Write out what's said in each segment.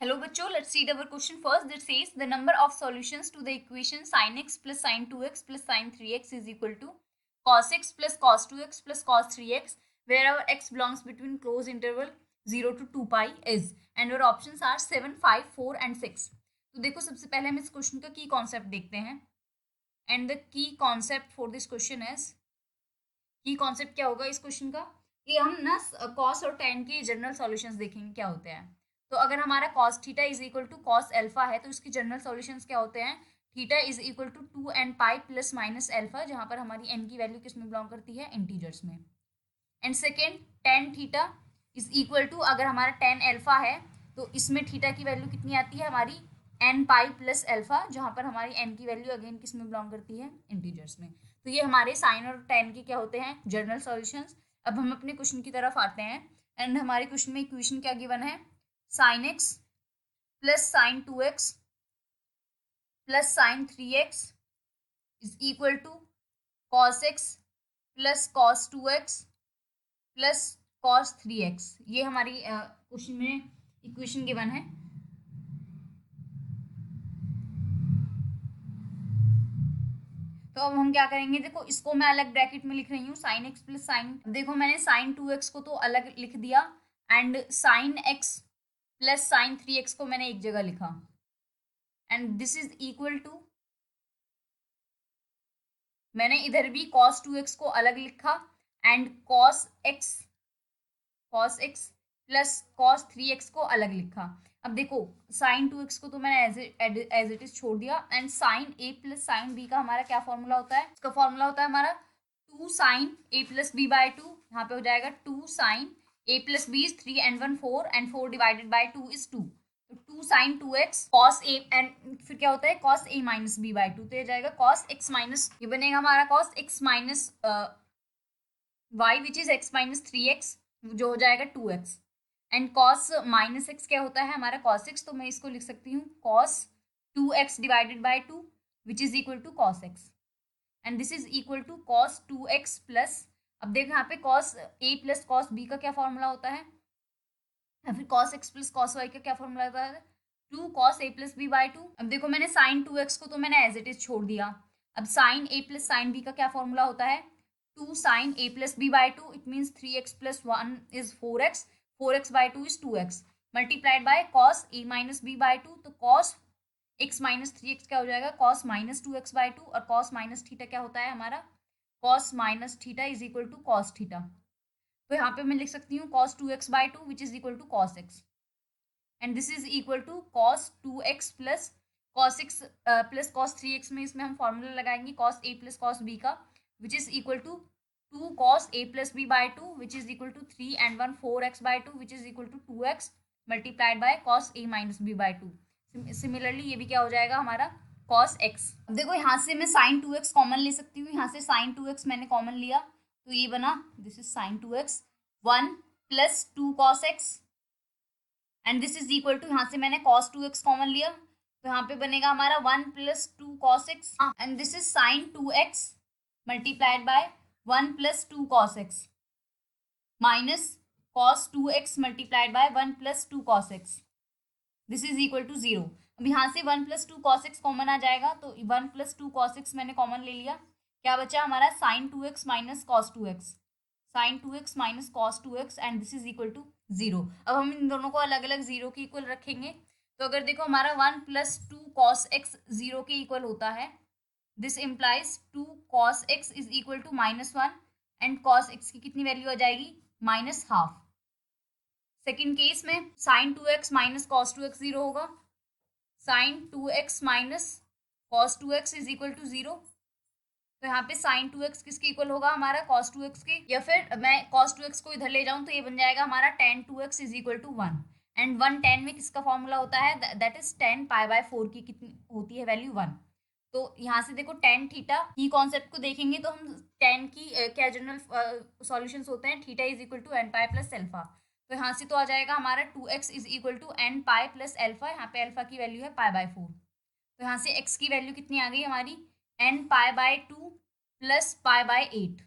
Hello बच्चों, let's read our question first. That says the number of solutions to the equation sin x plus sin 2x plus sin 3x is equal to cos x plus cos 2x plus cos 3x wherever x belongs between close interval 0 to 2 pi is and your options are 7, 5, 4 and 6. तो देखो सबसे पहले हम इस question का की concept देखते हैं and the key concept for this question is की कॉन्सेप्ट क्या होगा इस क्वेश्चन का कि हम ना कॉस और टेन के जनरल सॉल्यूशंस देखेंगे क्या होते हैं। तो अगर हमारा cos theta is equal to cos alpha है तो इसके जनरल सॉल्यूशंस क्या होते हैं। Theta is equal to 2n pi plus minus alpha, जहां पर हमारी n की वैल्यू किस में बिलोंग करती है, इंटीजर्स में। And second tan theta is equal to, अगर हमारा टेन एल्फा है तो इसमें थीटा की वैल्यू कितनी आती है हमारी n पाई प्लस एल्फा, जहां पर हमारी n की वैल्यू अगेन किस में बिलोंग करती है, इंटीजर्स में। तो ये हमारे साइन और टेन के क्या होते हैं, जनरल सॉल्यूशंस। अब हम अपने क्वेश्चन की तरफ आते हैं एंड हमारे क्वेश्चन में इक्वेशन क्या गिवन है, sine x plus sine 2x plus sine 3x is equal to cos x plus cos 2x plus cos 3x। ये हमारी क्वेश्चन में इक्वेशन गिवन है। तो अब हम क्या करेंगे, देखो इसको मैं अलग ब्रैकेट में लिख रही हूँ, साइन एक्स प्लस साइन, देखो मैंने साइन 2x को तो अलग लिख दिया and sine x plus sine 3x को मैंने एक जगह लिखा and this is equal to, मैंने इधर भी cos 2x को अलग लिखा and cos x plus cos 3x को अलग लिखा। अब देखो साइन 2x को तो मैंने एज इट इज छोड़ दिया and sine a plus sine b का हमारा क्या फॉर्मूला होता है, इसका फॉर्मूला होता है हमारा 2 sine a plus b by 2, यहाँ पे हो जाएगा 2 sine a plus b is 3 and 1 4 and 4 divided by 2 is 2। तो 2 sign 2x cos a and फिर क्या होता है cos a minus b by 2, तो ये जाएगा कॉस x माइनस, ये बनेगा हमारा cos x minus y which is x minus 3x, जो हो जाएगा 2x and cos minus x क्या होता है हमारा कॉस एक्स, तो मैं इसको लिख सकती हूँ cos 2x divided by 2 which is equal to cos x and this is equal to cos 2x plus, अब देखो यहाँ पे cos a plus cos b का क्या फॉर्मूला होता है, या फिर cos x plus cos y का क्या फॉर्मूला होता है, 2 cos a plus b by 2। अब देखो मैंने साइन 2x को तो मैंने एज इट इज छोड़ दिया, अब sine a plus sine b का क्या फॉर्मूला होता है, 2 sine a plus b by 2, it means 3x plus 1 is 4x, 4x by 2 is 2x multiplied by cos a minus b by 2, तो cos x minus 3x क्या हो जाएगा, cos minus 2x by 2, और cos minus theta क्या होता है हमारा, cos minus theta is equal to cos theta. तो यहाँ पे मैं लिख सकती हूँ cos 2x by 2 which is equal to cos x and this is equal to cos 2x plus cos x plus cos 3x में इसमें हम फॉर्मूला लगाएंगे cos a plus cos b का which is equal to 2 cos a plus b by 2 which is equal to 3 and 1 4x by 2 which is equal to 2x multiplied by cos a minus b by 2। Similarly ये भी क्या हो जाएगा हमारा cos x। अब देखो यहाँ से मैं sin 2x कॉमन ले सकती हूँ, यहाँ से sin 2x मैंने कॉमन लिया तो ये बना, this is sin 2x 1 plus 2 cos x and this is equal to, यहाँ से मैंने cos 2x कॉमन लिया तो यहाँ पे बनेगा हमारा 1 plus 2 cos x and this is sin 2x multiplied by 1 plus 2 cos x minus cos 2x multiplied by 1 plus 2 cos x, this is equal to 0। अब यहाँ से 1 प्लस 2 cos x कॉमन आ जाएगा तो 1 प्लस 2 cos x मैंने common ले लिया, क्या बचा हमारा sin 2x minus cos 2x, sin 2x minus cos 2x and this is equal to 0। अब हम इन दोनों को अलग अलग 0 के इक्वल रखेंगे, तो अगर देखो हमारा 1 प्लस 2 cos x 0 के इक्वल होता है, this implies 2 cos x is equal to minus 1 and cos x की कितनी वैल्यू आ जाएगी, माइनस हाफ। सेकेंड केस में sin 2x minus cos 2x 0 होगा, sin 2x minus cos 2x is equal to 0, तो यहाँ पे sin 2x किसके इक्वल होगा हमारा cos 2x के, या फिर मैं cos 2x को इधर ले जाऊं तो ये बन जाएगा हमारा tan 2x is equal to 1 and 1 tan में किसका फॉर्मूला होता है, that is tan pi by 4 की कितनी होती है वैल्यू 1। तो यहाँ से देखो tan थीटा की कॉन्सेप्ट को देखेंगे तो हम tan की क्या जनरल सॉल्यूशंस होते हैं, theta is equal to n pi plus alpha, तो यहाँ से तो आ जाएगा हमारा 2x is equal to n pi plus alpha, यहाँ पे एल्फा की वैल्यू है पाई बाय 4, तो यहाँ से x की वैल्यू कितनी आ गई हमारी n pi by 2 plus pi by 8,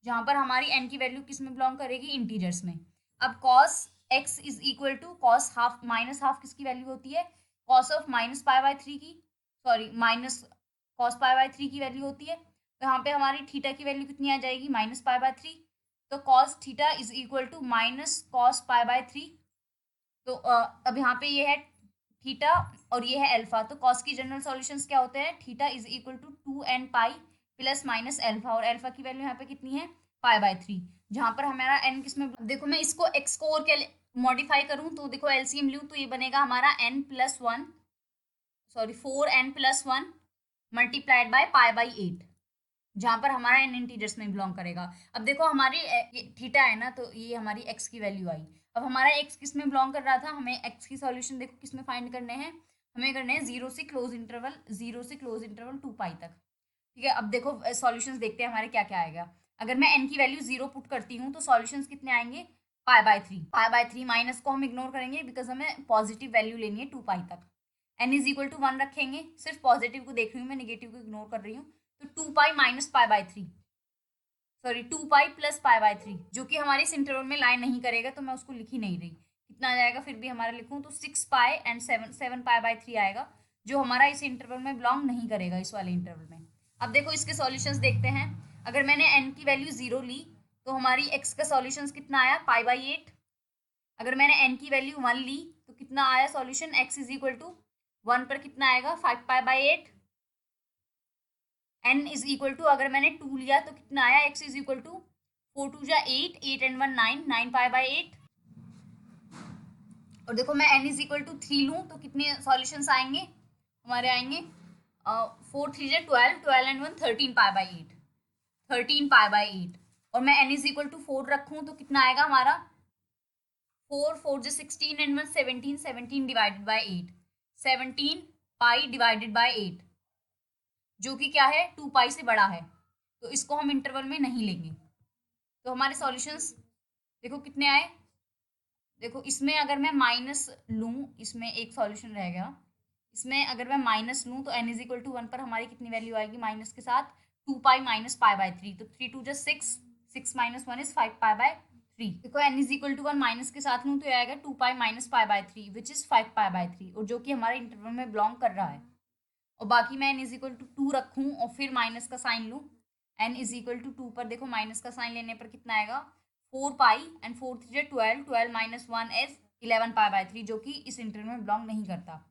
जहाँ पर हमारी n की वैल्यू किस में बिलोंग करेगी, इंटीजर्स में। अब cos x is equal to cos half minus half किसकी वैल्यू होती है, cos of minus pi by three की, sorry minus cos pi by three की वैल्यू होती है। तो यहाँ पे हमारी थीटा की वैल्यू कितनी आ जाएगी, माइनस पाई बाय थ्री। तो cos theta is equal to minus cos pi by three. तो अब यहाँ पे ये है थीटा और ये है अल्फा, तो कॉस की जनरल सॉल्यूशंस क्या होते हैं, theta is equal to 2n pi plus minus alpha, और अल्फा की वैल्यू यहाँ पे कितनी है, पाई बाय थ्री, जहां पर हमारा n किसमें, देखो मैं इसको x को और क्या मॉडिफाई करूं, तो देखो एलसीएम लूं तो ये बनेगा हमारा n plus one, sorry 4n+1 multiplied by pi by eight, जहां पर हमारा n इंटीजर्स में बिलोंग करेगा। अब देखो हमारी थीटा है ना, तो ये हमारी x की वैल्यू आई। अब हमारा x किस में बिलोंग कर रहा था, हमें x की सॉल्यूशन देखो किस में फाइंड करने हैं, हमें करने हैं जीरो से क्लोज इंटरवल 2 पाई तक। ठीक है, अब देखो सॉल्यूशंस देखते हैं हमारे क्या क्या आएगा। अगर मैं n की वैल्यू जीरो पुट करती हूँ तो सॉल्यूशंस कितने आएंगे, पाई बाय थ्री माइनस को हम इग्नोर करेंगे बिकॉज हमें पॉजिटिव वैल्यू लेनी है 2 पाई तक। n इज इक्वल टू 1 रखेंगे, सिर्फ पॉजिटिव को देख रही हूँ मैं, निगेटिव को इग्नोर कर रही हूँ। तो 2 पाई minus pi by three, sorry 2 pi plus pi by three, जो कि हमारे इस इंटरवल में लाइन नहीं करेगा तो मैं उसको लिख ही नहीं रही, कितना आ जाएगा फिर भी हमारा लिखूँ तो 6 पाई एंड 7 पाई बाय थ्री आएगा, जो हमारा इस इंटरवल में बिलोंग नहीं करेगा, इस वाले इंटरवल में। अब देखो इसके सॉल्यूशंस देखते हैं। अगर मैंने n की वैल्यू जीरो ली तो हमारी x का सॉल्यूशंस कितना आया, पाई बाई एट। अगर मैंने n की वैल्यू वन ली तो कितना आया solution, x is equal to one पर कितना आएगा, 5 पाई by eight. n is equal to अगर मैंने टू लिया तो कितना आया, x is equal to 4 two जा eight, eight and one nine, 9 पाई बाई एट। और देखो मैं n is equal to three लूँ तो कितने सॉल्यूशंस आएंगे हमारे, आएंगे 4 थ्री जा 12, 12 and one 13 pi by eight, 13 pi by eight. और मैं n is equal to four रखूँ तो कितना आएगा हमारा, 4 4 जो 16 and one 17, 17 divided by eight, 17 pi divided by eight, जो कि क्या है 2 पाई से बड़ा है, तो इसको हम इंटरवल में नहीं लेंगे। तो हमारे सॉल्यूशंस देखो कितने आए, देखो इसमें अगर मैं माइनस लूँ, इसमें एक सॉल्यूशन रह गया, इसमें अगर मैं माइनस लूँ तो n is equal to one पर हमारी कितनी वैल्यू आएगी माइनस के साथ, 2 पाई माइनस पाई बाय थ्री, तो 3 टू जस्ट 6, 6 minus one is 5 pi by three. देखो n is equal to one minus के साथ लूँ तो ये आएगा 2 पाई minus pi by three which is 5 pi by three, और जो कि हमारे इंटरवल में बिलोंग कर रहा है। और बाकी मैं n is equal to two रखूँ और फिर माइनस का साइन लूँ, n is equal to two पर देखो माइनस का साइन लेने पर कितना आएगा, 4 pi and 4 three 12, 12 minus one is 11 pi by three, जो कि इस इंटरवल में बिलोंग नहीं करता।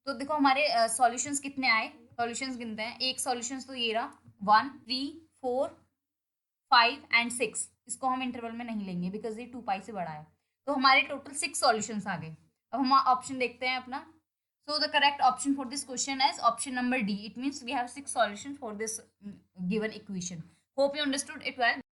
तो देखो हमारे सॉल्यूशंस कितने आए, सॉल्यूशंस गिनते हैं। एक सॉल्यूशंस तो ये रहा 1 3 4 5 एंड 6, इसको हम इंटरवल में नहीं लेंगे बिकॉज ये 2 पाई से बड़ा है। तो हमारे टोटल 6 सॉल्यूशंस आ गए। अब हम ऑप्शन देखते हैं अपना। So the correct option for this question is option number D. It means we have 6 solutions for this given equation. Hope you understood it well.